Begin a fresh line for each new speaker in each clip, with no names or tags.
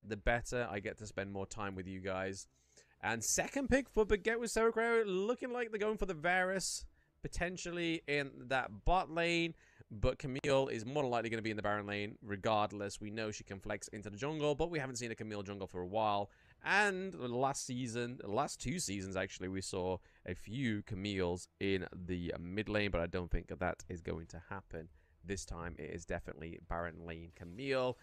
the better I get to spend more time with you guys. And second pick for Baguette with Sauerkraut, looking like they're going for the Varus, potentially in that bot lane. But Camille is more than likely going to be in the Baron lane regardless. We know she can flex into the jungle, but we haven't seen a Camille jungle for a while. And last season, the last 2 seasons actually, we saw a few Camille's in the mid lane, but I don't think that is going to happen. This time it is definitely Baron lane Camille.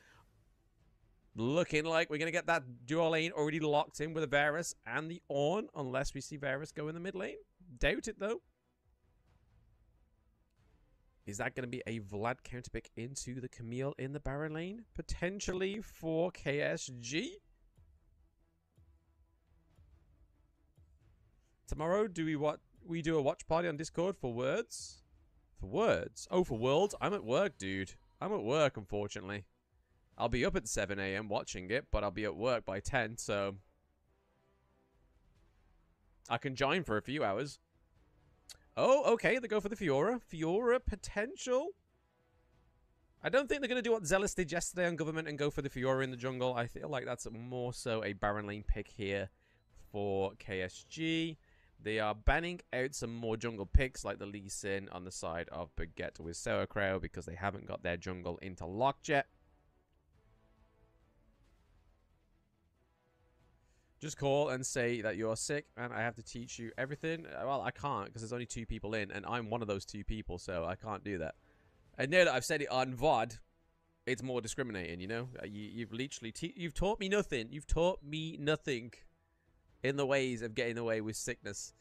Looking like we're going to get that dual lane already locked in with a Varus and the Ornn, unless we see Varus go in the mid lane. Doubt it though. Is that going to be a Vlad counterpick into the Camille in the Baron lane? Potentially for KSG? Tomorrow, do we do a watch party on Discord for words? For words? Oh, for worlds? I'm at work, dude. I'm at work, unfortunately. I'll be up at 7 AM watching it, but I'll be at work by 10, so... I can join for a few hours. Oh, okay, they go for the Fiora. Fiora potential. I don't think they're going to do what Zealous did yesterday on Government and go for the Fiora in the jungle. I feel like that's more so a Baron lane pick here for KSG. They are banning out some more jungle picks like the Lee Sin on the side of Baguette with Sauerkraut because they haven't got their jungle interlocked yet. Just call and say that you're sick and I have to teach you everything. Well, I can't because there's only 2 people in and I'm one of those 2 people, so I can't do that. I know that I've said it on VOD. It's more discriminating, you know? You've literally... You've taught me nothing. You've taught me nothing in the ways of getting away with sickness.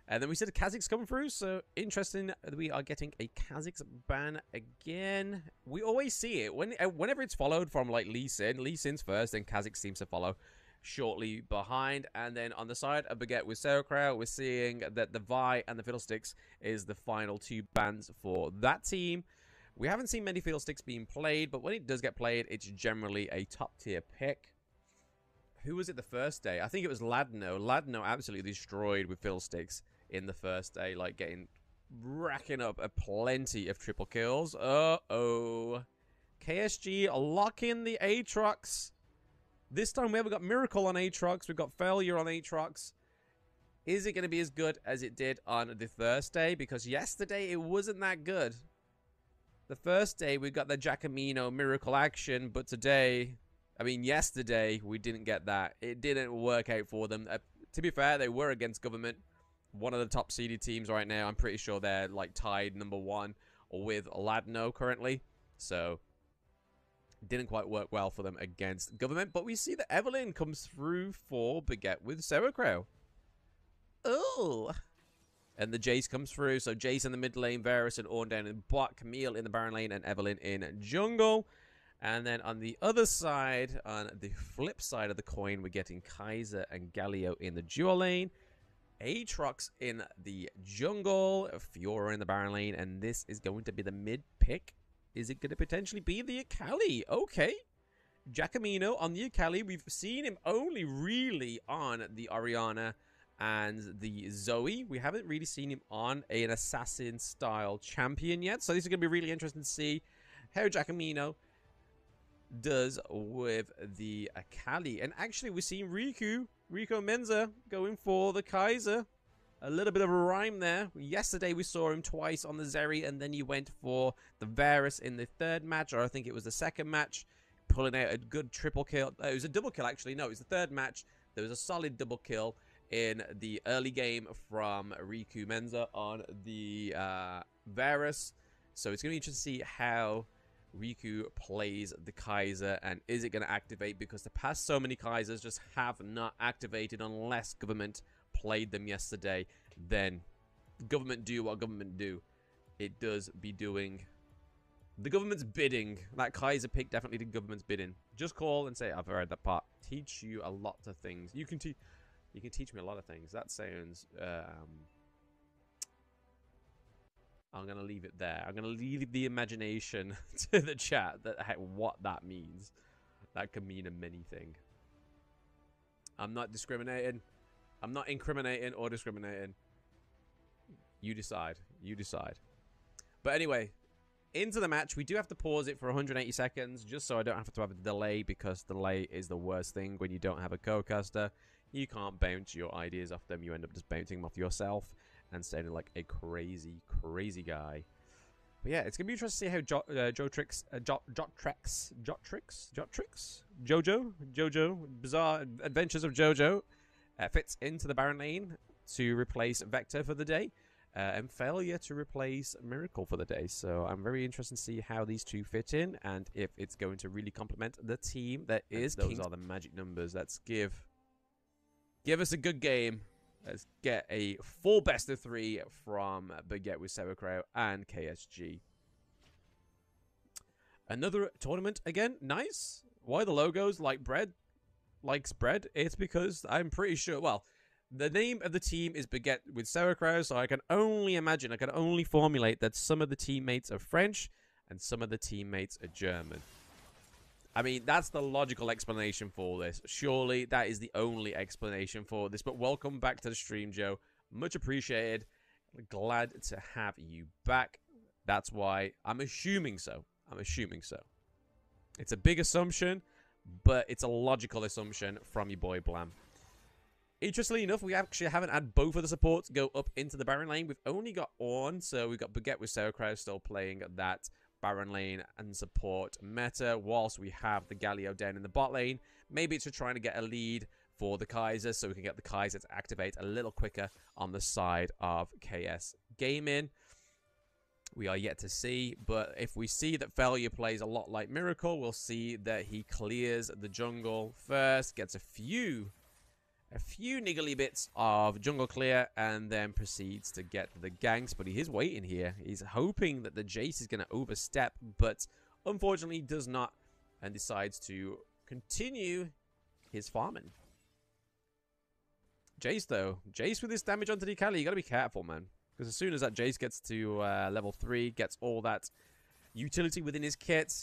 And then we said Kha'Zix coming through, so interesting. We are getting a Kha'Zix ban again. We always see it. Whenever it's followed from, like, Lee Sin. Lee Sin's first, then Kha'Zix seems to follow shortly behind. And then on the side of Baguette with Sauerkraut, we're seeing that the Vi and the Fiddlesticks is the final 2 bans for that team. We haven't seen many Fiddlesticks being played, but when it does get played, it's generally a top-tier pick. Who was it the first day? I think it was Ladno. Ladno absolutely destroyed with Fiddlesticks in the first day, like racking up a plenty of triple kills. Uh-oh. KSG locking the Aatrox. This time we haven't got Miracle on Aatrox. We've got Failure on Aatrox. Is it going to be as good as it did on the first day? Because yesterday it wasn't that good. The first day we got the Giacomino Miracle action, but today... I mean, yesterday, we didn't get that. It didn't work out for them. To be fair, they were against Government. One of the top seeded teams right now. I'm pretty sure they're, like, tied #1 with Ladno currently. So, it didn't quite work well for them against Government. But we see that Evelyn comes through for Baguette with Sauerkraut. Oh! And the Jace comes through. So, Jace in the mid lane, Varus and Ornn down in bot, Camille in the Baron lane, and Evelyn in jungle. And then on the other side, on the flip side of the coin, we're getting Kaiser and Galio in the dual lane. Aatrox in the jungle. Fiora in the Baron lane. And this is going to be the mid pick. Is it going to potentially be the Akali? Okay. Giacomino on the Akali. We've seen him only really on the Orianna and the Zoe. We haven't really seen him on an assassin-style champion yet. So this is going to be really interesting to see how Giacomino does with the Akali. And actually we're seeing Rico Menza going for the Kaiser. A little bit of a rhyme there. Yesterday we saw him twice on the Zeri, and then he went for the Varus in the 3rd match, or I think it was the 2nd match, pulling out a good triple kill. It was a double kill actually. No, it was the 3rd match. There was a solid double kill in the early game from Riku Menza on the Varus. So it's going to be interesting to see how Riku plays the Kaiser, and is it going to activate? Because the past so many Kaisers just have not activated unless Government played them yesterday. Then Government do what Government do. It does be doing the Government's bidding. That Kaiser pick definitely did Government's bidding. Just call and say, I've heard that part. Teach you a lot of things. You can teach me a lot of things. That sounds I'm going to leave it there. I'm going to leave the imagination to the chat that what that means. That can mean a many thing. I'm not discriminating. I'm not incriminating or discriminating. You decide. You decide. But anyway, into the match. We do have to pause it for 180 seconds, just so I don't have to have a delay, because delay is the worst thing when you don't have a co-caster. You can't bounce your ideas off them. You end up just bouncing them off yourself and sounding like a crazy, crazy guy. But yeah, it's going to be interesting to see how Jojo, Bizarre Adventures of Jojo fits into the Baron lane to replace Vector for the day. And Faille to replace Miracle for the day. So I'm very interested to see how these two fit in, and if it's going to really complement the team that is. Those are the magic numbers. Let's give us a good game. Let's get a full best of 3 from Baguette with Sauerkraut and KSG. Another tournament again. Nice. Why the logos like bread? Likes bread? It's because I'm pretty sure, well, the name of the team is Baguette with Sauerkraut, so I can only imagine, I can only formulate that some of the teammates are French and some of the teammates are German. I mean, that's the logical explanation for this. Surely that is the only explanation for this. But welcome back to the stream, Joe. Much appreciated. Glad to have you back. That's why I'm assuming so. I'm assuming so. It's a big assumption, but it's a logical assumption from your boy Blam. Interestingly enough, we actually haven't had both of the supports go up into the Baron lane. We've only got Ornn, so we've got Baguette with Sauerkraut still playing that Baron lane and support meta, whilst we have the Galio down in the bot lane. Maybe it's just trying to get a lead for the Kaiser, so we can get the Kaiser to activate a little quicker on the side of KS Gaming. We are yet to see, but if we see that Faille plays a lot like Miracle, we'll see that he clears the jungle first, gets a few niggly bits of jungle clear, and then proceeds to get the ganks. But he is waiting here. He's hoping that the Jace is going to overstep, but unfortunately does not, and decides to continue his farming. Jace, though. Jace with this damage onto the Kali, you got to be careful, man. Because as soon as that Jace gets to level 3, gets all that utility within his kit,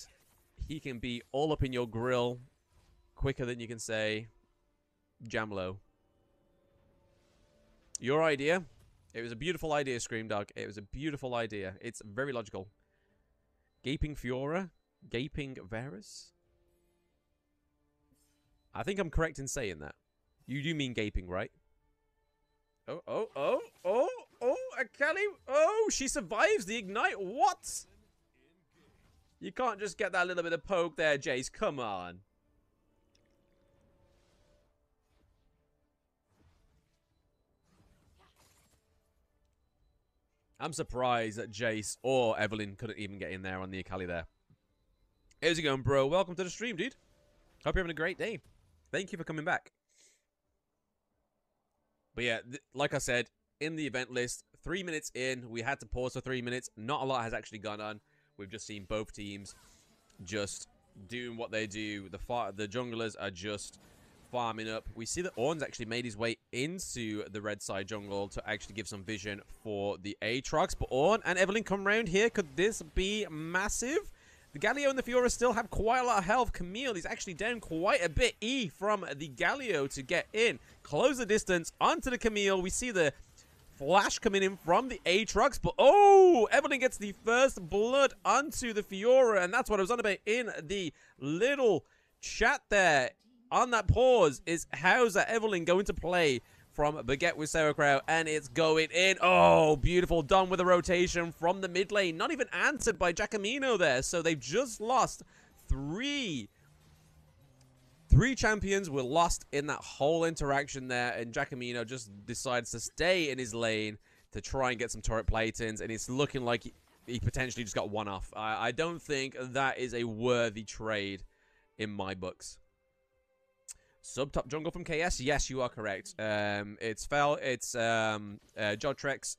he can be all up in your grill quicker than you can say Jamlo. Your idea? It was a beautiful idea, Screamdog. It was a beautiful idea. It's very logical. Gaping Fiora? Gaping Varus? I think I'm correct in saying that. You do mean gaping, right? Oh, Akali. Oh, she survives the ignite. What? You can't just get that little bit of poke there, Jace. Come on. I'm surprised that Jace or Evelyn couldn't even get in there on the Akali there. How's it going, bro? Welcome to the stream, dude. Hope you're having a great day. Thank you for coming back. But yeah, like I said, in the event list, 3 minutes in, we had to pause for 3 minutes. Not a lot has actually gone on. We've just seen both teams just doing what they do. The junglers are just farming up. We see that Ornn's actually made his way into the red side jungle to actually give some vision for the Aatrox. But Ornn and Evelyn come round here. Could this be massive? The Galio and the Fiora still have quite a lot of health. Camille is actually down quite a bit. E from the Galio to get in. Close the distance onto the Camille. We see the flash coming in from the Aatrox. But, oh, Evelyn gets the first blood onto the Fiora. And that's what I was on about in the little chat there. On that pause is how's that Evelyn going to play from Baguette with Sauerkraut, and it's going in. Oh, beautiful. Done with a rotation from the mid lane. Not even answered by Giacomino there. So they've just lost three champions were lost in that whole interaction there, and Giacomino just decides to stay in his lane to try and get some turret platings, and it's looking like he potentially just got one off. I don't think that is a worthy trade in my books. Sub-top jungle from KS? Yes, you are correct. It's Jodtrex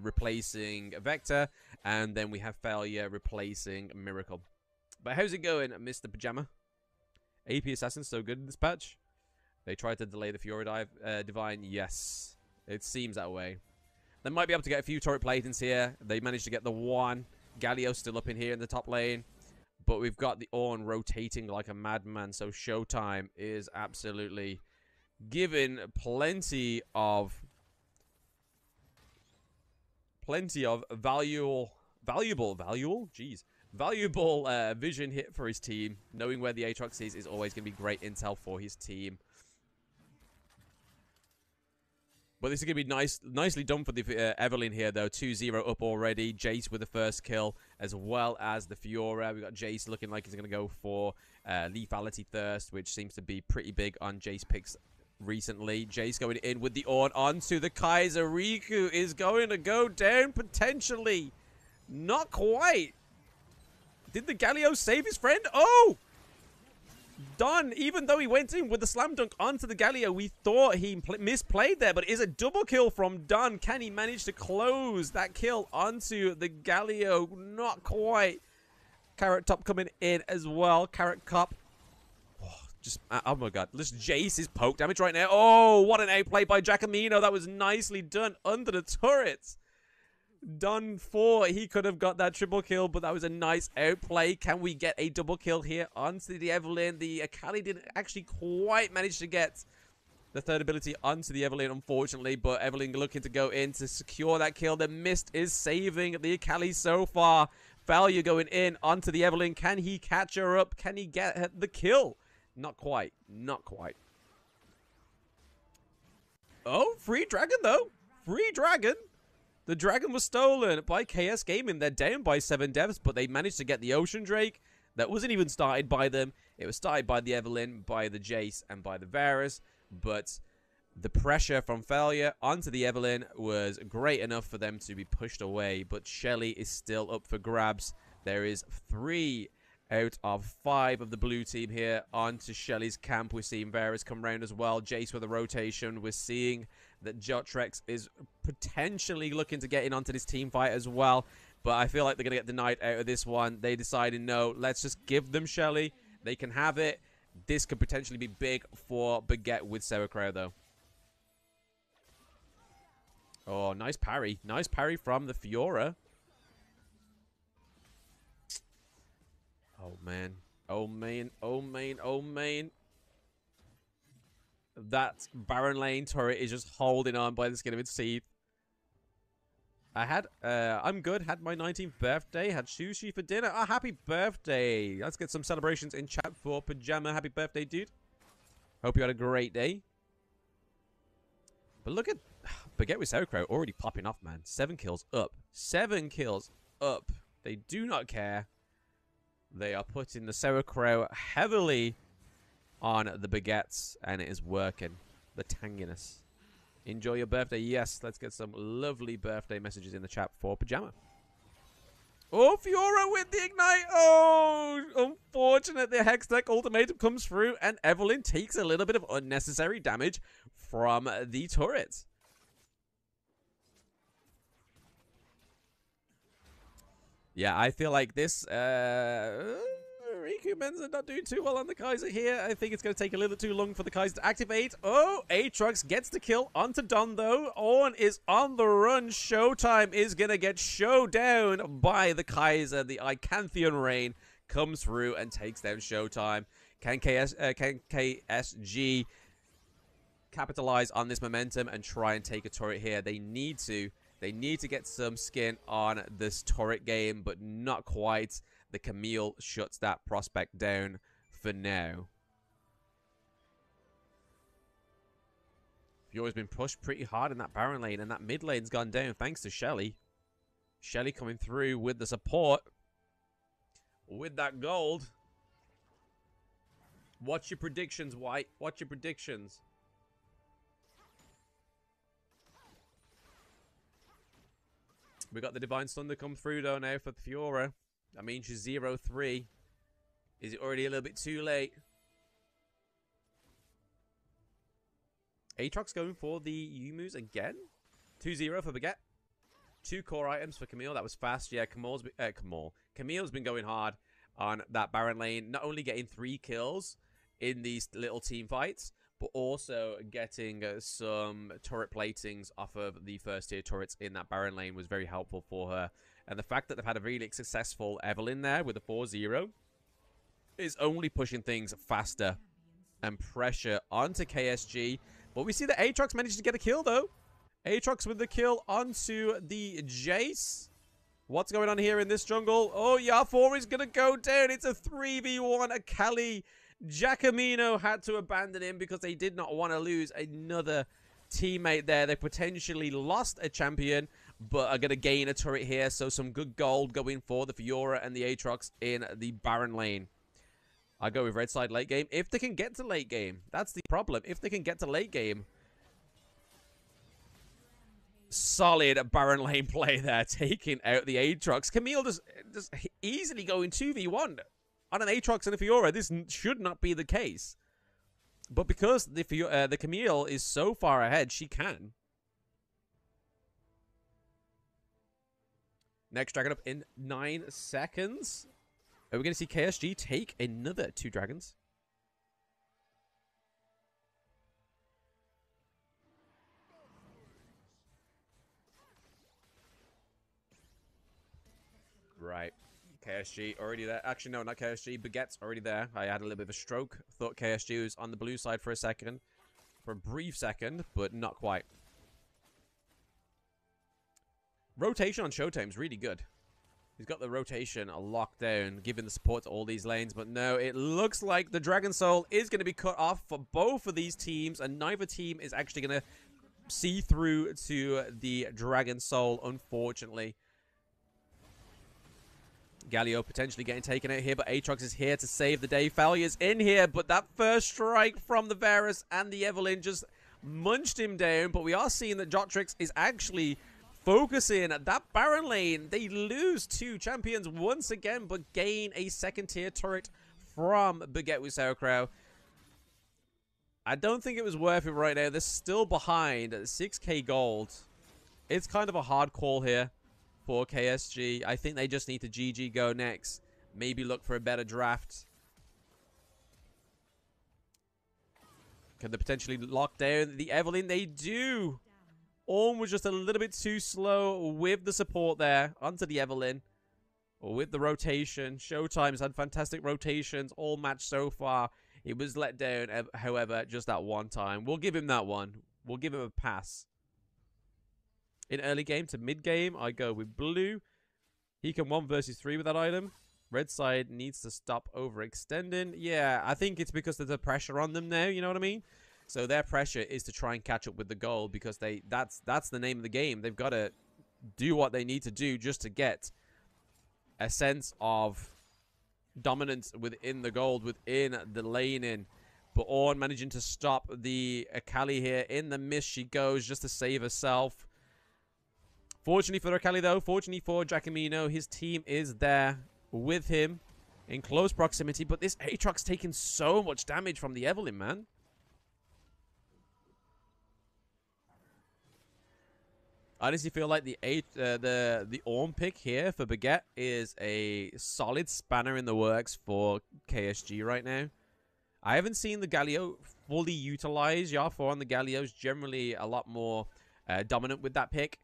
replacing Vector, and then we have Faille replacing Miracle. But how's it going, Mr. Pajama? AP Assassin's so good in this patch. They tried to delay the Fiora Divine. Yes, it seems that way. They might be able to get a few turret platings here. They managed to get the one. Galio still up in here in the top lane. But we've got the Ornn rotating like a madman, so Showtime is absolutely given plenty of valuable Valuable, jeez. Valuable vision hit for his team. Knowing where the Aatrox is always going to be great intel for his team. But this is going to be nicely done for the Evelyn here, though. 2-0 up already. Jace with the first kill, as well as the Fiora. We've got Jace looking like he's going to go for Lethality Thirst, which seems to be pretty big on Jace picks recently. Jace going in with the Ornn onto the Kaiser. Riku is going to go down, potentially. Not quite. Did the Galio save his friend? Oh! Done. Even though he went in with the slam dunk onto the Galio, we thought he misplayed there, but it is a double kill from Dunn. Can he manage to close that kill onto the Galio? Not quite. Carrot Top coming in as well. Carrot Cup. Oh my god. This Jace is poke damage right now. Oh, what an outplay by Giacomino. That was nicely done under the turrets. Done for. He could have got that triple kill, but that was a nice outplay. Can we get a double kill here onto the Evelyn? The Akali didn't actually quite manage to get the third ability onto the Evelyn, unfortunately, but Evelyn looking to go in to secure that kill. The Mist is saving the Akali so far. Faille going in onto the Evelyn. Can he catch her up? Can he get the kill? Not quite. Not quite. Oh, free dragon, though. Free dragon. The dragon was stolen by KS Gaming. They're down by 7 devs, but they managed to get the Ocean Drake. That wasn't even started by them. It was started by the Evelyn, by the Jace, and by the Varus. But the pressure from Faille onto the Evelyn was great enough for them to be pushed away. But Shelly is still up for grabs. There is 3 out of 5 of the blue team here onto Shelly's camp. We're seeing Varus come round as well. Jace with a rotation. We're seeing that Jotrex is potentially looking to get in onto this team fight as well. But I feel like they're going to get denied out of this one. They decided, no, let's just give them Shelly. They can have it. This could potentially be big for Baguette with Sauerkraut, though. Oh, nice parry. Nice parry from the Fiora. Oh, man. Oh, man. Oh, man. Oh, man. That Baron Lane turret is just holding on by the skin of its teeth. I'm good. Had my 19th birthday. Had sushi for dinner. Oh, happy birthday. Let's get some celebrations in chat for Pajama. Happy birthday, dude. Hope you had a great day. But look at Baguette with Sauerkraut already popping off, man. 7 kills up. 7 kills up. They do not care. They are putting the Sauerkraut heavily on the baguettes, and it is working. The tanginess. Enjoy your birthday. Yes, let's get some lovely birthday messages in the chat for Pajama. Oh, Fiora with the Ignite. Oh, unfortunate. The Hextech ultimatum comes through, and Evelyn takes a little bit of unnecessary damage from the turret. Yeah, I feel like this Riku Men's are not doing too well on the Kaiser here. I think it's going to take a little too long for the Kaiser to activate. Oh, Aatrox gets the kill onto Don, though. Ornn is on the run. Showtime is going to get showdown by the Kaiser. The Icanthian Rain comes through and takes down Showtime. Can KSG capitalize on this momentum and try and take a turret here? They need to. They need to get some skin on this turret game, but not quite. The Camille shuts that prospect down for now. Fiora's been pushed pretty hard in that Baron lane, and that mid lane's gone down thanks to Shelly. Shelly coming through with the support. With that gold. What's your predictions, White? What's your predictions? We got the Divine Thunder come through, though, now for Fiora. That means she's 0-3. Is it already a little bit too late? Aatrox going for the Yumus again. 2-0 for Baguette. 2 core items for Camille. That was fast. Yeah, Camille's been going hard on that Baron lane. Not only getting 3 kills in these little team fights, but also getting some turret platings off of the first tier turrets in that Baron lane was very helpful for her. And the fact that they've had a really successful Evelyn there with a 4-0 is only pushing things faster and pressure onto KSG. But we see that Aatrox managed to get a kill, though. Aatrox with the kill onto the Jace. What's going on here in this jungle? Oh, Yafor is going to go down. It's a 3v1. Akali. Giacomino had to abandon him because they did not want to lose another teammate there. They potentially lost a champion, but are going to gain a turret here. So some good gold going for the Fiora and the Aatrox in the Baron lane. I go with red side late game. If they can get to late game, that's the problem. If they can get to late game, solid Baron lane play there, taking out the Aatrox. Camille just easily going 2v1 on an Aatrox and a Fiora. This should not be the case. But because the Camille is so far ahead, she can. Next dragon up in 9 seconds. Are we going to see KSG take another 2 dragons? Right. KSG already there. Actually, no, not KSG. Baguette's already there. I had a little bit of a stroke. Thought KSG was on the blue side for a second. For a brief second, but not quite. Rotation on Showtime's really good. He's got the rotation locked down, giving the support to all these lanes. But no, it looks like the Dragon Soul is going to be cut off for both of these teams. And neither team is actually going to see through to the Dragon Soul, unfortunately. Galio potentially getting taken out here, but Aatrox is here to save the day. Faille is in here, but that first strike from the Varus and the Evelynn just munched him down. But we are seeing that Jotrix is actually focusing at that Baron lane. They lose 2 champions once again, but gain a second tier turret from Baguette with Sauerkraut. I don't think it was worth it right now. They're still behind at 6k gold. It's kind of a hard call here for KSG. I think they just need to GG go next. Maybe look for a better draft. Can they potentially lock down the Evelynn? They do. Ornn was just a little bit too slow with the support there onto the Evelynn. With the rotation. Showtime's had fantastic rotations all match so far. It was let down, however, just that one time. We'll give him that one. We'll give him a pass. In early game to mid game, I go with blue. He can 1 versus 3 with that item. Red side needs to stop overextending. Yeah, I think it's because there's a pressure on them now, you know what I mean? So their pressure is to try and catch up with the goal because that's the name of the game. They've got to do what they need to do just to get a sense of dominance within the gold, within the laning. But Ornn managing to stop the Akali here. In the mist she goes just to save herself. Fortunately for Akali though, fortunately for Giacomino, his team is there with him in close proximity. But this Aatrox taking so much damage from the Evelynn, man. I honestly feel like the Ornn pick here for Baguette is a solid spanner in the works for KSG right now. I haven't seen the Galio fully utilize. Yafor on the Galio is generally a lot more dominant with that pick,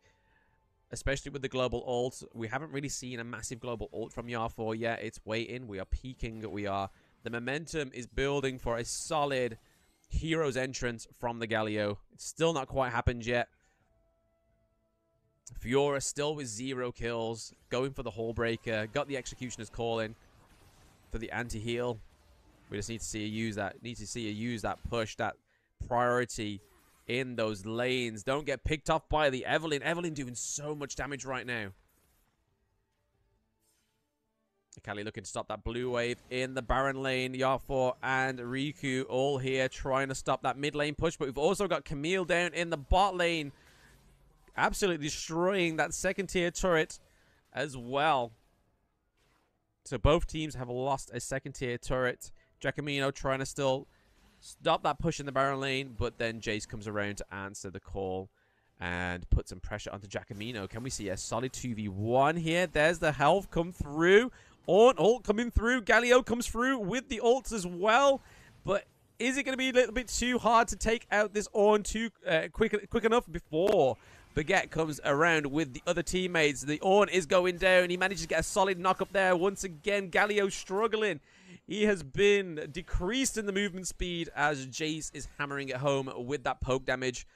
especially with the global ult. We haven't really seen a massive global ult from Yafor yet. It's waiting. We are peaking. The momentum is building for a solid hero's entrance from the Galio. It's still not quite happened yet. Fiora still with 0 kills, going for the Hall Breaker. Got the Executioner's call in for the anti-heal. We just need to see her use that. Need to see her use that push, that priority in those lanes. Don't get picked off by the Evelynn. Evelynn doing so much damage right now. Akali looking to stop that blue wave in the Baron lane. Yafor and Riku all here trying to stop that mid lane push. But we've also got Camille down in the bot lane, absolutely destroying that second tier turret as well. So both teams have lost a second tier turret. Giacomino trying to still stop that push in the Baron lane, but then Jace comes around to answer the call and put some pressure onto Giacomino. Can we see a solid 2v1 here? There's the health come through. Ornn ult coming through. Galio comes through with the ults as well. But is it going to be a little bit too hard to take out this Ornn too quick enough before Baguette comes around with the other teammates? The Ornn is going down. He manages to get a solid knock up there. Once again, Galio struggling. He has been decreased in the movement speed as Jace is hammering it home with that poke damage.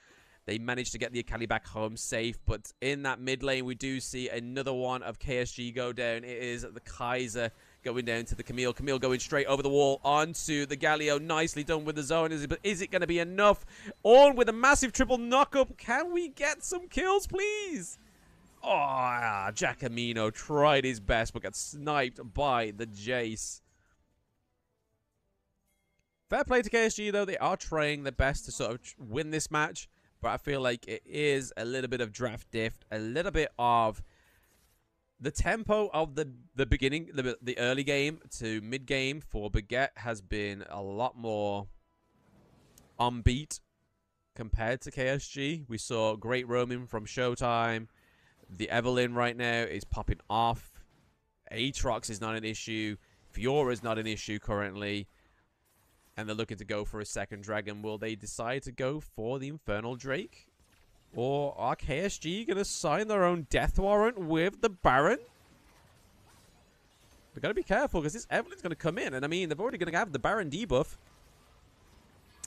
They managed to get the Akali back home safe, but in that mid lane, we do see another one of KSG go down. It is the Kaiser going down to the Camille. Camille going straight over the wall onto the Galio. Nicely done with the zone. But is it going to be enough? On with a massive triple knock-up. Can we get some kills, please? Oh, Giacomino tried his best, but got sniped by the Jace. Fair play to KSG, though. They are trying their best to sort of win this match. But I feel like it is a little bit of draft diff. A little bit of the tempo of the beginning, the early game to mid game for Baguette has been a lot more on beat compared to KSG. We saw great roaming from Showtime. The Evelyn right now is popping off. Aatrox is not an issue. Fiora is not an issue currently. And they're looking to go for a second dragon. Will they decide to go for the Infernal Drake? Or are KSG going to sign their own death warrant with the Baron? We've got to be careful because this Evelyn's going to come in. And I mean, they're already going to have the Baron debuff.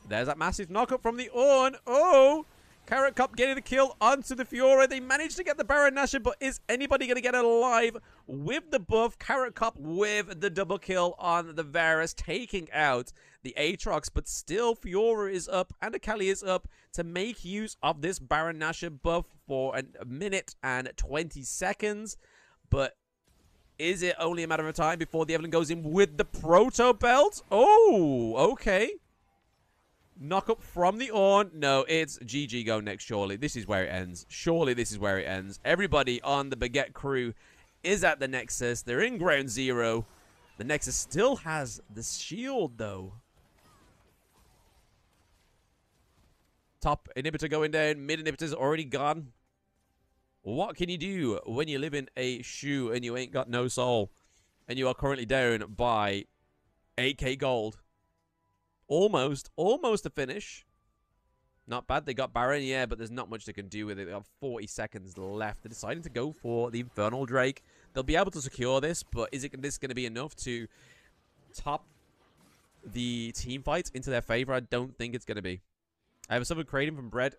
There's that massive knockup from the Ornn. Oh! Carrot Cup getting the kill onto the Fiora. They managed to get the Baron Nashor, but is anybody going to get it alive with the buff? Carrot Cup with the double kill on the Varus, taking out the Aatrox, but still Fiora is up and Akali is up to make use of this Baron Nashor buff for a minute and 20 seconds. But is it only a matter of time before the Evelyn goes in with the Proto Belt? Oh, okay. Knock up from the Ornn. No, it's GG go next, surely. This is where it ends. Surely this is where it ends. Everybody on the Baguette crew is at the Nexus. They're in ground zero. The Nexus still has the shield, though. Top inhibitor going down. Mid inhibitor's already gone. What can you do when you live in a shoe and you ain't got no soul? And you are currently down by 8k gold. Almost a finish. Not bad. They got Baron, yeah, but there's not much they can do with it. They have 40 seconds left. They're deciding to go for the Infernal Drake. They'll be able to secure this, but is this going to be enough to top the team fights into their favor? I don't think it's going to be. I have something creating from Bread.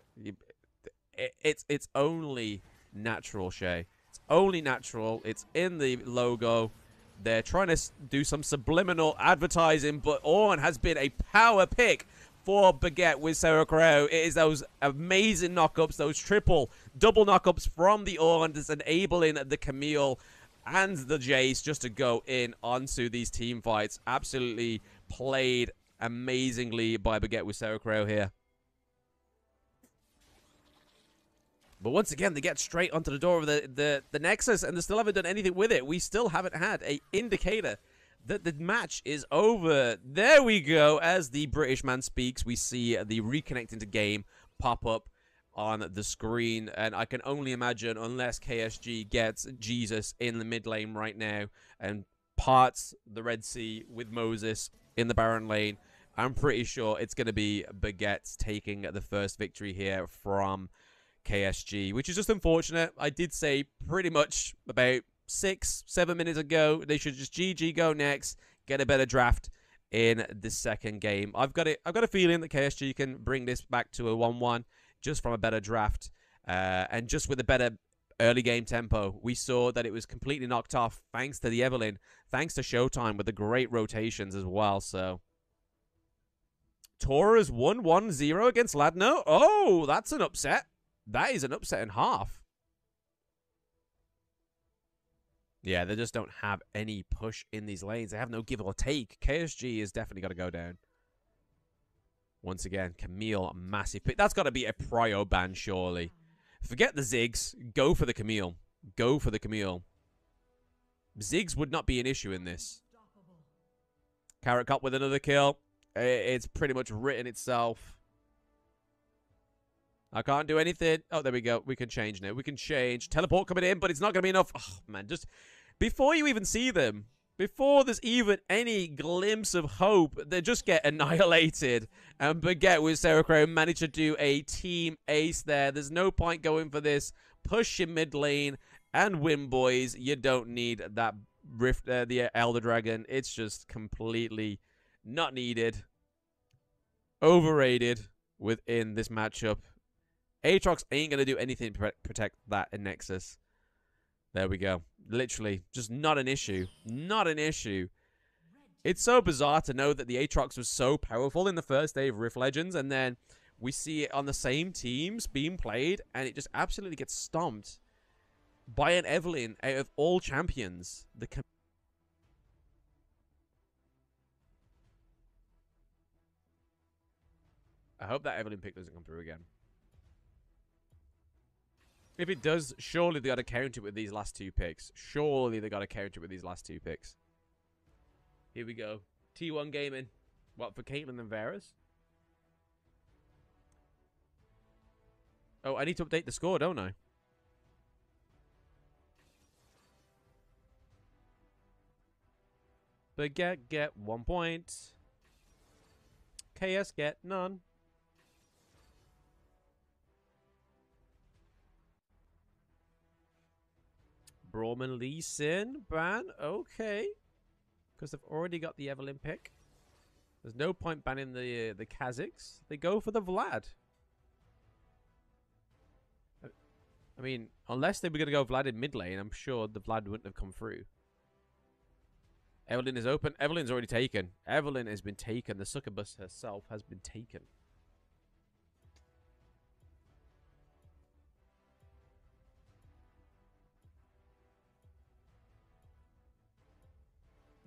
It's only natural, Shay. It's only natural. It's in the logo. They're trying to do some subliminal advertising, but Ornn has been a power pick for Baguette with Sarah Crow. It is those amazing knockups, those triple, double knockups from the Ornn that's enabling the Camille and the Jace just to go in onto these team fights. Absolutely played amazingly by Baguette with Sarah Crow here. But once again, they get straight onto the door of the Nexus, and they still haven't done anything with it. We still haven't had an indicator that the match is over. There we go. As the British man speaks, we see the reconnecting to game pop up on the screen. And I can only imagine, unless KSG gets Jesus in the mid lane right now and parts the Red Sea with Moses in the Baron lane, I'm pretty sure it's going to be Baguette taking the first victory here from KSG, which is just unfortunate. I did say pretty much about 6-7 minutes ago they should just GG go next, get a better draft in the second game. I've got a feeling that KSG can bring this back to a 1-1 just from a better draft and just with a better early game tempo. We saw that it was completely knocked off thanks to the Evelyn, thanks to Showtime with the great rotations as well. So Tora's 1-1-0 against Ladno. Oh, that's an upset. That is an upset and half. Yeah, they just don't have any push in these lanes. They have no give or take. KSG has definitely got to go down. Once again, Camille, massive pick. That's got to be a prio ban, surely. Forget the Ziggs. Go for the Camille. Go for the Camille. Ziggs would not be an issue in this. Carrot Cup with another kill. It's pretty much written itself. I can't do anything. Oh, there we go. We can change now. We can change. Teleport coming in, but it's not going to be enough. Oh, man, just before you even see them, before there's even any glimpse of hope, they just get annihilated. And Baguette with Sarah Crow managed to do a team ace there. There's no point going for this. Push your mid lane and win, boys. You don't need that Rift, the Elder Dragon. It's just completely not needed. Overrated within this matchup. Aatrox ain't going to do anything to protect that in Nexus. There we go. Literally, just not an issue. Not an issue. It's so bizarre to know that the Aatrox was so powerful in the first day of Rift Legends, and then we see it on the same teams being played, and it just absolutely gets stomped by an Evelynn out of all champions. I hope that Evelynn pick doesn't come through again. If it does, surely they got to counter it with these last 2 picks. Surely they got to counter it with these last 2 picks. Here we go. T1 Gaming. What, for Caitlyn and Varus? Oh, I need to update the score, don't I? Baguette get 1 point. KS get none. Brawman Lee Sin ban. Okay. Because they've already got the Evelynn pick. There's no point banning the Kazakhs. They go for the Vlad. I mean, unless they were going to go Vlad in mid lane, I'm sure the Vlad wouldn't have come through. Evelynn is open. Evelynn's already taken. Evelynn has been taken. The succubus herself has been taken.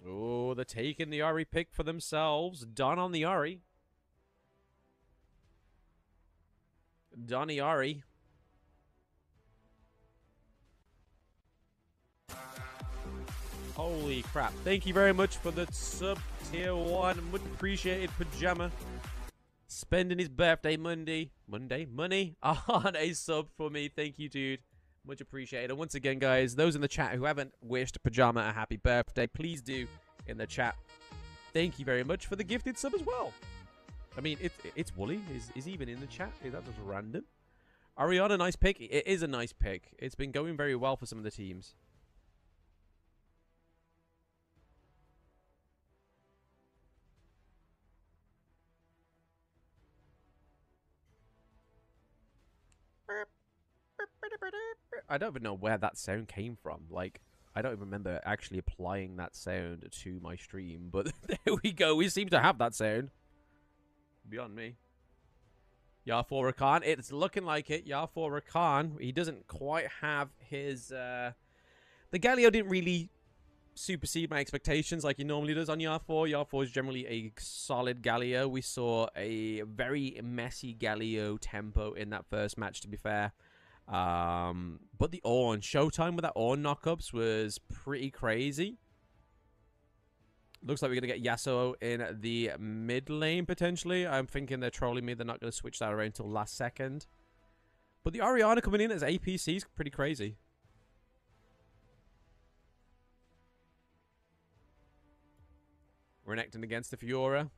Oh, they're taking the Ahri pick for themselves. Done on the Ahri. Donnie Ahri. Holy crap. Thank you very much for the sub tier 1. Much appreciated, Pajama. Spending his birthday money on a sub for me. Thank you, dude. Much appreciated. And once again, guys, those in the chat who haven't wished Pajama a happy birthday, please do in the chat. Thank you very much for the gifted sub as well. I mean, it's Wooly is even in the chat. Is that just random? Ariana, nice pick. It is a nice pick. It's been going very well for some of the teams. I don't even know where that sound came from. Like, I don't even remember actually applying that sound to my stream. But there we go. We seem to have that sound. Beyond me. Yar4 Rakan. It's looking like it. Yar4 Rakan. He doesn't quite have his... The Galio didn't really supersede my expectations like he normally does on Yar4. Yar4 is generally a solid Galio. We saw a very messy Galio tempo in that first match, to be fair. But the Ornn showtime with that Ornn knockups was pretty crazy. Looks like we're going to get Yasuo in the mid lane, potentially. I'm thinking they're trolling me. They're not going to switch that around until last second. But the Orianna coming in as APC is pretty crazy. Renekton against the Fiora.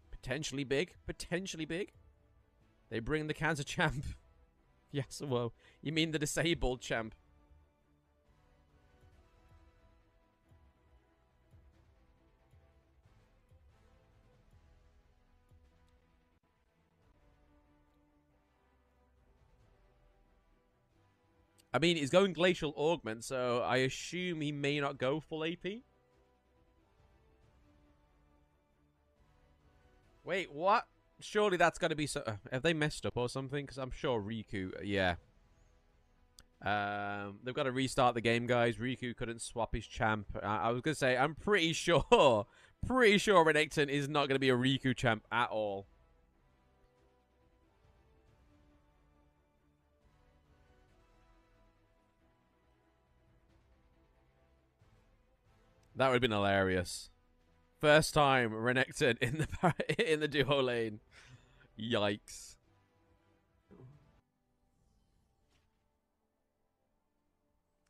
Potentially big. Potentially big. They bring the cancer champ. Yasuo. You mean the disabled champ? I mean, he's going Glacial Augment, so I assume he may not go full AP. Wait, what? Surely that's got to be... have they messed up or something? Because I'm sure Riku... yeah. They've got to restart the game, guys. Riku couldn't swap his champ. I was going to say, I'm pretty sure... pretty sure Renekton is not going to be a Riku champ at all. That would have been hilarious. First time Renekton in the duo lane. Yikes.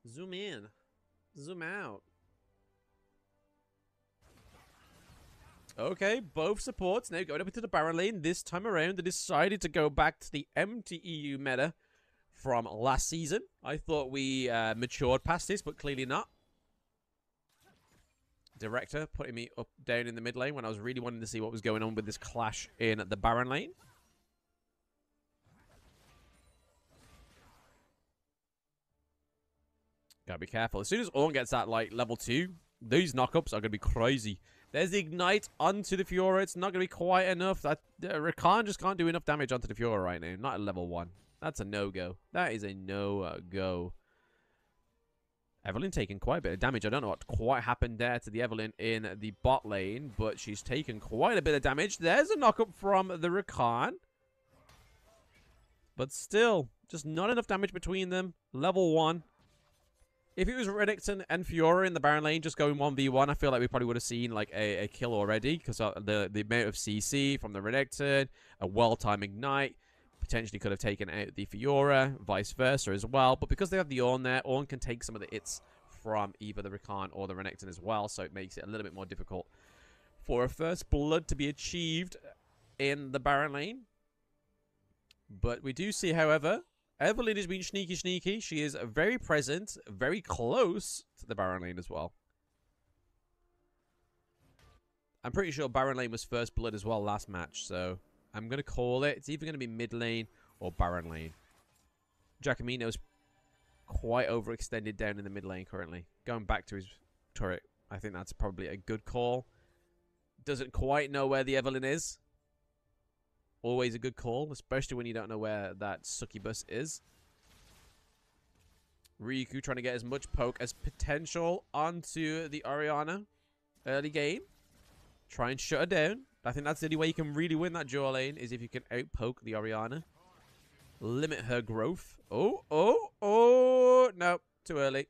Zoom in. Zoom out. Okay, both supports now going up into the Baron lane. This time around, they decided to go back to the empty EU meta from last season. I thought we matured past this, but clearly not. Director putting me up down in the mid lane when I was really wanting to see what was going on with this clash in the Baron lane. Gotta be careful. As soon as Ornn gets that, like, level 2, these knockups are gonna be crazy. There's the Ignite onto the Fiora. It's not gonna be quite enough. Rakan just can't do enough damage onto the Fiora right now. Not at level 1. That's a no-go. That is a no-go. Evelynn taking quite a bit of damage. I don't know what quite happened there to the Evelynn in the bot lane, but she's taken quite a bit of damage. There's a knockup from the Rakan. But still, just not enough damage between them. Level 1. If it was Renekton and Fiora in the Baron lane just going 1v1, I feel like we probably would have seen like a kill already, because the amount of CC from the Renekton, a well-timed Ignite, potentially could have taken out the Fiora, vice versa as well. But because they have the Ornn there, Ornn can take some of the hits from either the Rakan or the Renekton as well, so it makes it a little bit more difficult for a first blood to be achieved in the Baron lane. But we do see, however, Evelynn has been sneaky. She is very present, very close to the Baron lane as well. I'm pretty sure Baron lane was first blood as well last match, so I'm going to call it. It's either going to be mid lane or Baron lane. Giacomino's quite overextended down in the mid lane currently. Going back to his turret, I think that's probably a good call. Doesn't quite know where the Evelynn is. Always a good call, especially when you don't know where that succubus is. Riku trying to get as much poke as potential onto the Orianna early game. Try and shut her down. I think that's the only way you can really win that dual lane, is if you can outpoke the Orianna. Limit her growth. Oh, no, too early.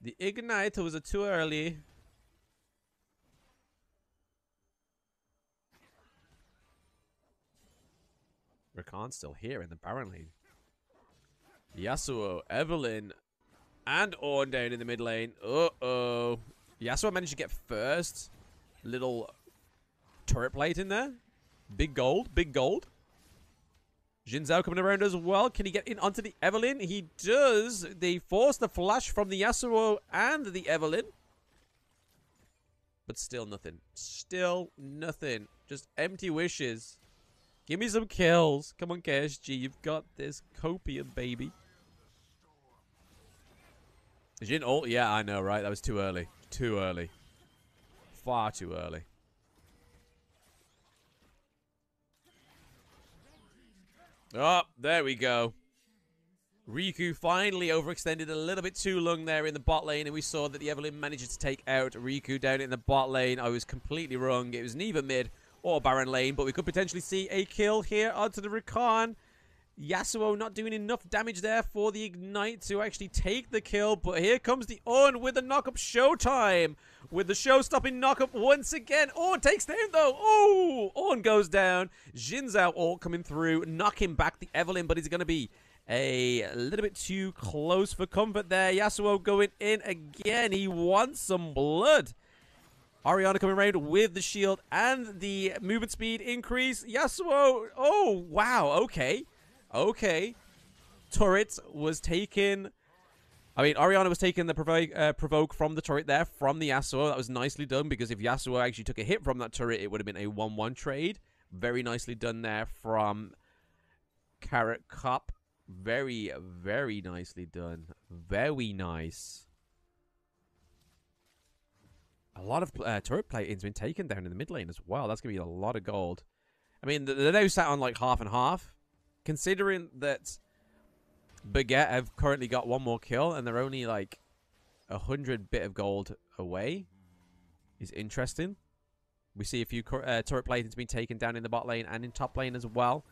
The Ignite was too early. Rakan's still here in the Baron lane. Yasuo, Evelynn, and Ornn down in the mid lane. Uh-oh. Yasuo managed to get first. Little turret plate in there. Big gold, big gold. Xin Zhao coming around as well. Can he get in onto the Evelynn? He does. They force the flash from the Yasuo and the Evelynn. But still nothing. Still nothing. Just empty wishes. Give me some kills. Come on, KSG. You've got this. Copium, baby. Jin ult? Yeah, I know, right? That was too early. Too early. Far too early. Oh, there we go. Riku finally overextended a little bit too long there in the bot lane, and we saw that the Evelynn managed to take out Riku down in the bot lane. I was completely wrong. It was neither mid or Baron lane, but we could potentially see a kill here onto the Rakan. Yasuo not doing enough damage there for the Ignite to actually take the kill, but here comes the Ornn with the knockup showtime. With the show-stopping knockup once again. Ornn takes down though. Oh, Ornn goes down. Xin Zhao ult coming through, knocking back the Evelynn, but he's going to be a little bit too close for comfort there. Yasuo going in again. He wants some blood. Orianna coming around with the shield and the movement speed increase. Yasuo. Oh, wow. Okay. Okay. Turret was taken. I mean, Orianna was taking the provoke from the turret there, from the Yasuo. That was nicely done, because if Yasuo actually took a hit from that turret, it would have been a 1-1 trade. Very nicely done there from Carrot Cop. Very, very nicely done. Very nice. A lot of turret plating's been taken down in the mid lane as well. That's going to be a lot of gold. I mean, they're now sat on like half and half. Considering that Baguette have currently got one more kill and they're only like 100 bit of gold away, is interesting. We see a few turret plating's been taken down in the bot lane and in top lane as well.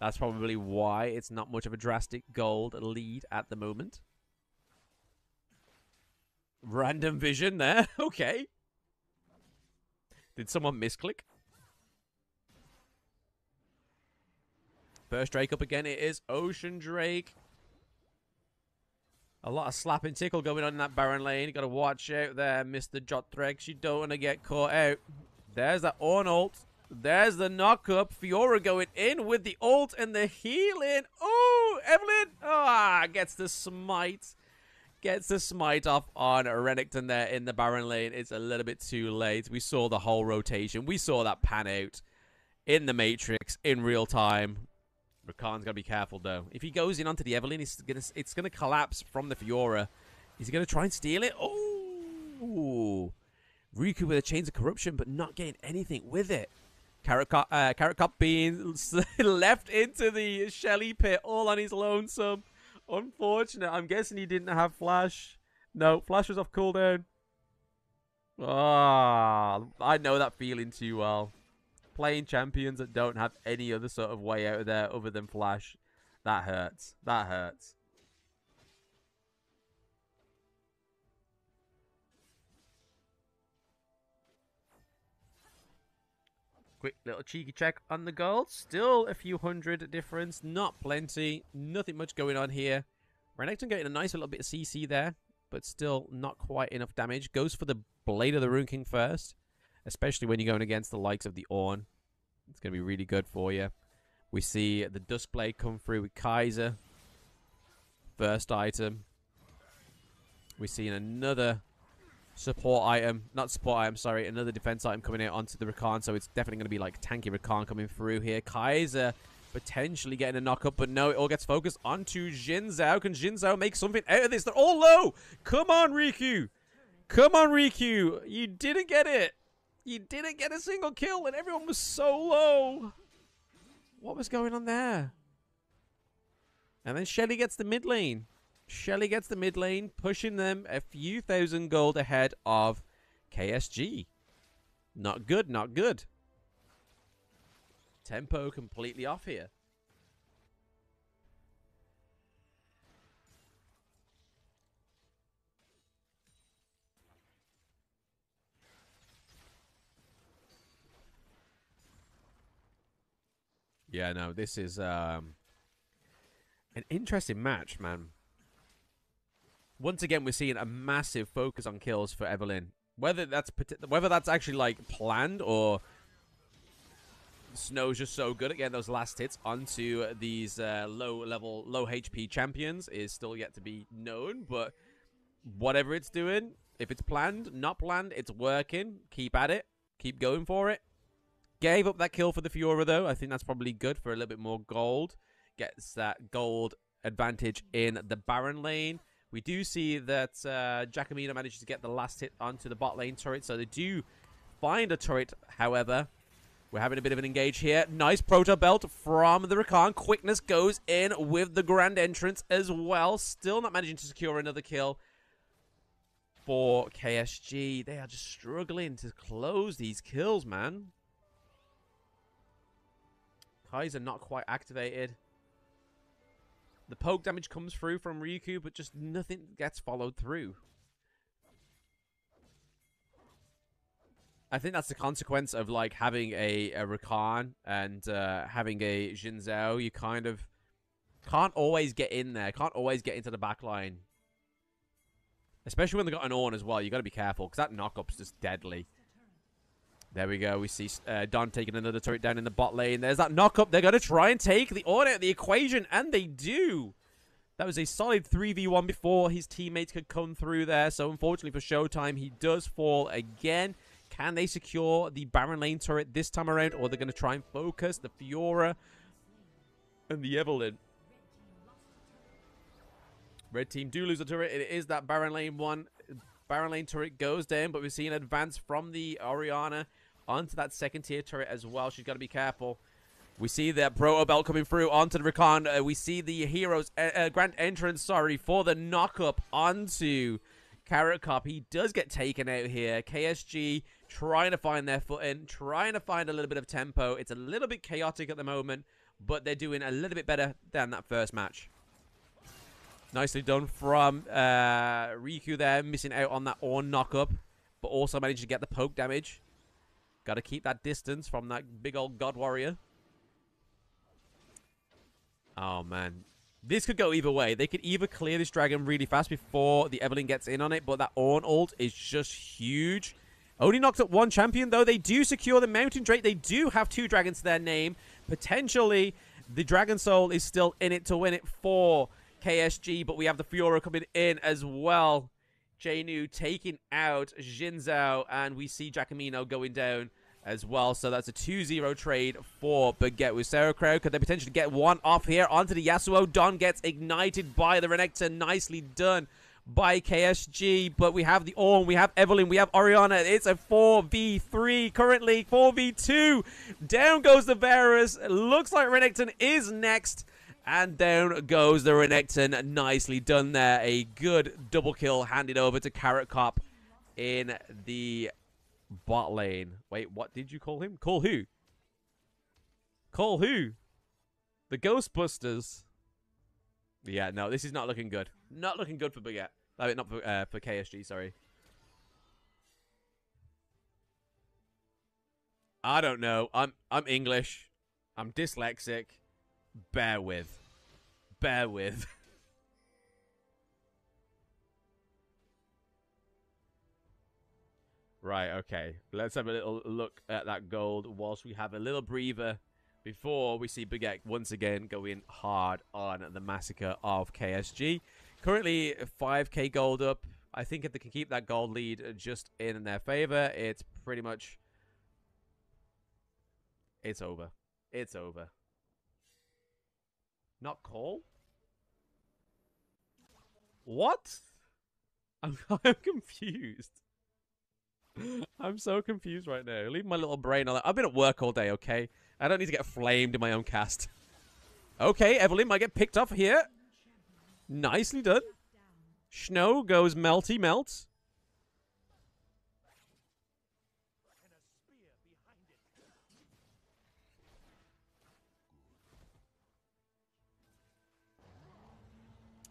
That's probably why it's not much of a drastic gold lead at the moment. Random vision there. Okay. Did someone misclick? First Drake up again. It is Ocean Drake. A lot of slap and tickle going on in that Baron lane. You got to watch out there, Mr. Jotrek. You don't want to get caught out. There's that Ornn ult. There's the knock-up. Fiora going in with the ult and the healing. Oh, Evelynn. Ah, gets the smite. Gets the smite off on Renekton there in the Baron lane. It's a little bit too late. We saw the whole rotation. We saw that pan out in the Matrix in real time. Rakan's got to be careful, though. If he goes in onto the Evelynn, it's gonna collapse from the Fiora. Is he going to try and steal it? Oh! Riku with a Chains of Corruption, but not getting anything with it. Carrot Cop being left into the Shelly pit all on his lonesome. Unfortunate. I'm guessing he didn't have Flash. No, Flash was off cooldown. Ah, I know that feeling too well. Playing champions that don't have any other sort of way out of there other than Flash. That hurts. That hurts. Quick little cheeky check on the gold. Still a few hundred difference. Not plenty. Nothing much going on here. Renekton getting a nice little bit of CC there, but still not quite enough damage. Goes for the Blade of the Rune King first, especially when you're going against the likes of the Ornn. It's going to be really good for you. We see the Dusk Blade come through with Kaiser. First item. We see another support item. Not support item, sorry. Another defense item coming out onto the Rakan. So it's definitely going to be like tanky Rakan coming through here. Kaiser potentially getting a knock up, but no, it all gets focused onto Xin Zhao. Can Xin Zhao make something out of this? They're all low. Come on, Riku. Come on, Riku. You didn't get it. You didn't get a single kill, and everyone was so low. What was going on there? And then Shelly gets the mid lane. Shelly gets the mid lane, pushing them a few thousand gold ahead of KSG. Not good, not good. Tempo completely off here. Yeah, no, this is an interesting match, man. Once again, we're seeing a massive focus on kills for Evelynn. Whether that's actually like planned or Snow's just so good at getting those last hits onto these low HP champions is still yet to be known. But whatever it's doing, if it's planned, not planned, it's working. Keep at it. Keep going for it. Gave up that kill for the Fiora, though. I think that's probably good for a little bit more gold. Gets that gold advantage in the Baron lane. We do see that Giacomino manages to get the last hit onto the bot lane turret. So they do find a turret, however. We're having a bit of an engage here. Nice proto belt from the Rakan. Quickness goes in with the grand entrance as well. Still not managing to secure another kill for KSG. They are just struggling to close these kills, man. Kaiser not quite activated. The poke damage comes through from Riku, but just nothing gets followed through. I think that's the consequence of like having a Rakan and having a Xin Zhao. You kind of can't always get in there. Can't always get into the back line. Especially when they've got an Ornn as well. You got to be careful because that knock-up's just deadly. There we go. We see Don taking another turret down in the bot lane. There's that knock-up. They're going to try and take the Ornn out of the equation, and they do. That was a solid 3v1 before his teammates could come through there. So, unfortunately for Showtime, he does fall again. Can they secure the Baron lane turret this time around, or they're going to try and focus the Fiora and the Evelynn? Red team do lose the turret. It is that Baron lane one. Baron lane turret goes down, but we're seeing advance from the Orianna onto that second tier turret as well. She's got to be careful. We see that Proto Belt coming through onto the Rakan. We see the hero's grand entrance, sorry, for the knock-up onto Carrot Cop. He does get taken out here. KSG trying to find their footing, trying to find a little bit of tempo. It's a little bit chaotic at the moment, but they're doing a little bit better than that first match. Nicely done from Riku there, missing out on that Ornn knock-up, but also managed to get the poke damage. Got to keep that distance from that big old God Warrior. Oh, man. This could go either way. They could either clear this dragon really fast before the Evelynn gets in on it, but that Ornn ult is just huge. Only knocks up one champion, though. They do secure the Mountain Drake. They do have 2 dragons to their name. Potentially, the Dragon Soul is still in it to win it for KSG, but we have the Fiora coming in as well. Janu taking out Xin Zhao, and we see Giacomino going down as well. So that's a 2-0 trade for Baguette with Sauerkraut. Could they potentially get one off here onto the Yasuo? Don gets ignited by the Renekton. Nicely done by KSG, but we have the Orn, we have Evelyn, we have Oriana. It's a 4v3 currently, 4v2. Down goes the Varus. Looks like Renekton is next, and down goes the Renekton. Nicely done there. A good double kill handed over to Carrot Cop in the bot lane. Wait, what did you call him? Call who? Call who? The Ghostbusters. Yeah, no, this is not looking good. Not looking good for Baguette. I mean, not for KSG, sorry. I don't know. I'm English. I'm dyslexic. Bear with. Bear with. Right, okay. Let's have a little look at that gold whilst we have a little breather before we see Baguette once again going hard on the massacre of KSG. Currently 5k gold up. I think if they can keep that gold lead just in their favor, it's pretty much... It's over. It's over. Not call? What? I'm confused. I'm so confused right now. Leave my little brain on that. I've been at work all day, okay? I don't need to get flamed in my own cast. Okay, Evelyn might get picked off here. Nicely done. Snow goes melty melt.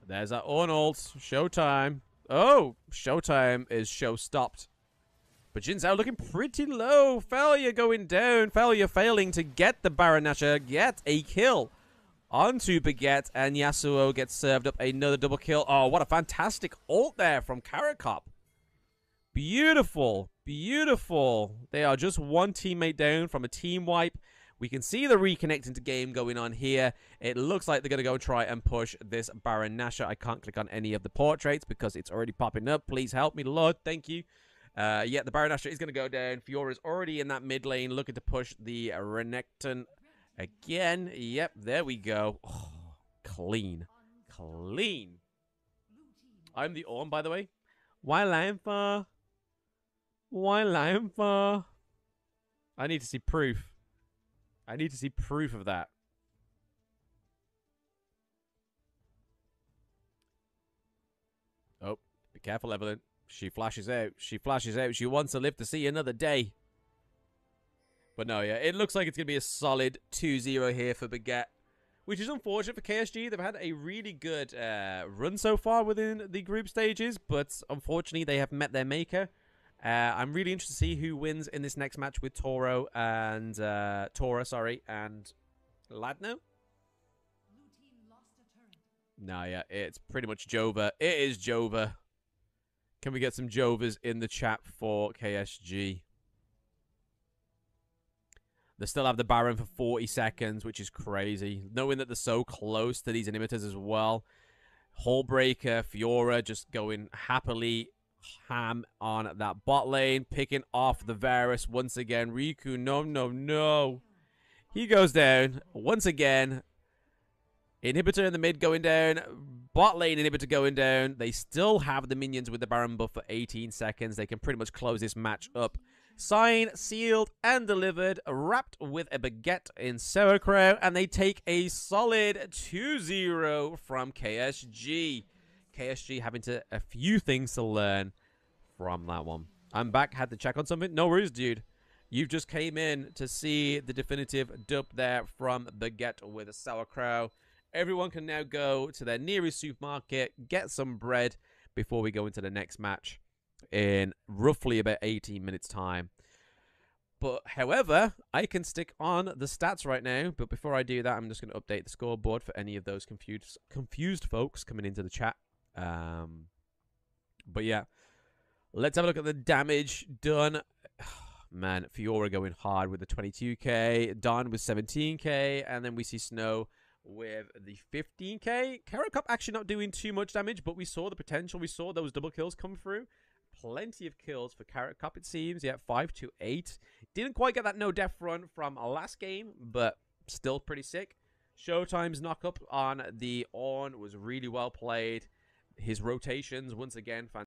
There's that Arnold. Showtime. Oh, Showtime is show stopped. But Jinzhao looking pretty low. Faille going down. Faille failing to get the Baron Nashor. Get a kill onto Baguette. And Yasuo gets served up another double kill. Oh, what a fantastic ult there from Carrot Cop. Beautiful. Beautiful. They are just one teammate down from a team wipe. We can see the reconnecting to game going on here. It looks like they're going to go try and push this Baron Nashor. I can't click on any of the portraits because it's already popping up. Please help me, Lord. Thank you. Yeah, the Baron Nashor is going to go down. Fiora's already in that mid lane looking to push the Renekton again. Yep, there we go. Oh, clean. Clean. I'm the Orm, by the way. Why lying for? Why lying for? I need to see proof. I need to see proof of that. Oh, be careful, Evelyn. She flashes out. She flashes out. She wants to live to see another day. But no, yeah, it looks like it's going to be a solid 2-0 here for Baguette, which is unfortunate for KSG. They've had a really good run so far within the group stages, but unfortunately they have met their maker. I'm really interested to see who wins in this next match with Tora and and Ladno. No, yeah, it's pretty much Jova. It is Jova. Can we get some Jovas in the chat for KSG? They still have the Baron for 40 seconds, which is crazy. Knowing that they're so close to these inhibitors as well. Hullbreaker, Fiora just going happily ham on that bot lane, picking off the Varus once again. Riku, no, no, no. He goes down once again. Inhibitor in the mid going down. Bot lane inhibitor going down. They still have the minions with the Baron buff for 18 seconds. They can pretty much close this match up. Signed, sealed, and delivered. Wrapped with a baguette in sauerkraut. And they take a solid 2-0 from KSG. KSG having a few things to learn from that one. I'm back. Had to check on something. No worries, dude. You've just came in to see the definitive dub there from Baguette with a sauerkraut. Everyone can now go to their nearest supermarket, get some bread before we go into the next match in roughly about 18 minutes time. But, however, I can stick on the stats right now. But before I do that, I'm just going to update the scoreboard for any of those confused folks coming into the chat. But yeah, let's have a look at the damage done. Man, Fiora going hard with the 22k, Dawn with 17k, and then we see Snow with the 15k. Carrot Cop actually not doing too much damage, but we saw the potential. We saw those double kills come through. Plenty of kills for Carrot Cop, it seems. Yeah, 5-8. Didn't quite get that no death run from our last game, but still pretty sick. Showtime's knock up on the Orn was really well played. his rotations, once again,